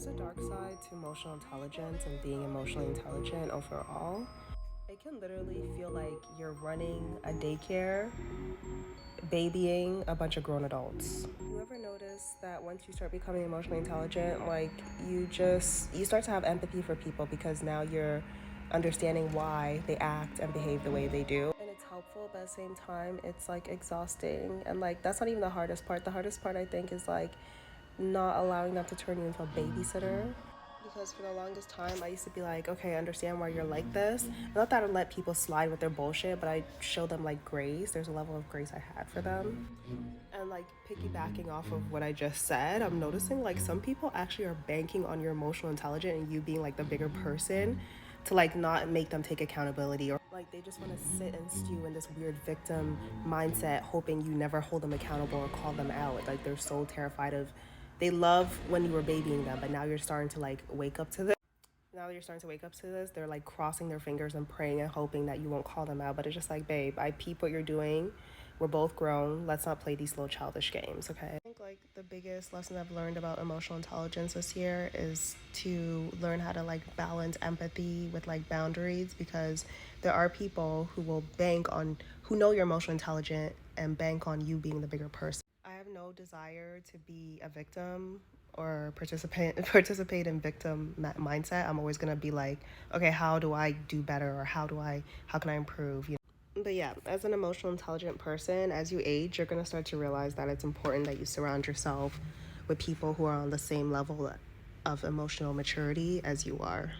There's a dark side to emotional intelligence and being emotionally intelligent overall. It can literally feel like you're running a daycare, babying a bunch of grown adults. You ever notice that once you start becoming emotionally intelligent, like you start to have empathy for people because now you're understanding why they act and behave the way they do. And it's helpful, but at the same time, it's like exhausting. And like that's not even the hardest part. The hardest part I think is like not allowing them to turn you into a babysitter. Because for the longest time, I used to be like, okay, I understand why you're like this. Not that I let people slide with their bullshit, but I show them like grace. There's a level of grace I had for them. And like piggybacking off of what I just said, I'm noticing like some people actually are banking on your emotional intelligence and you being like the bigger person to like not make them take accountability, or like they just want to sit and stew in this weird victim mindset hoping you never hold them accountable or call them out. Like they're so terrified of, they love when you were babying them, but now you're starting to like wake up to this. Now that you're starting to wake up to this, they're like crossing their fingers and praying and hoping that you won't call them out. But it's just like, babe, I peep what you're doing. We're both grown. Let's not play these little childish games, okay? I think like the biggest lesson I've learned about emotional intelligence this year is to learn how to like balance empathy with like boundaries, because there are people who will bank on, who know you're emotionally intelligent and bank on you being the bigger person. I have no desire to be a victim or participate in victim mindset. I'm always gonna be like, okay, how do I do better, or how can I improve? You know? But yeah, as an emotional intelligent person, as you age, you're gonna start to realize that it's important that you surround yourself with people who are on the same level of emotional maturity as you are.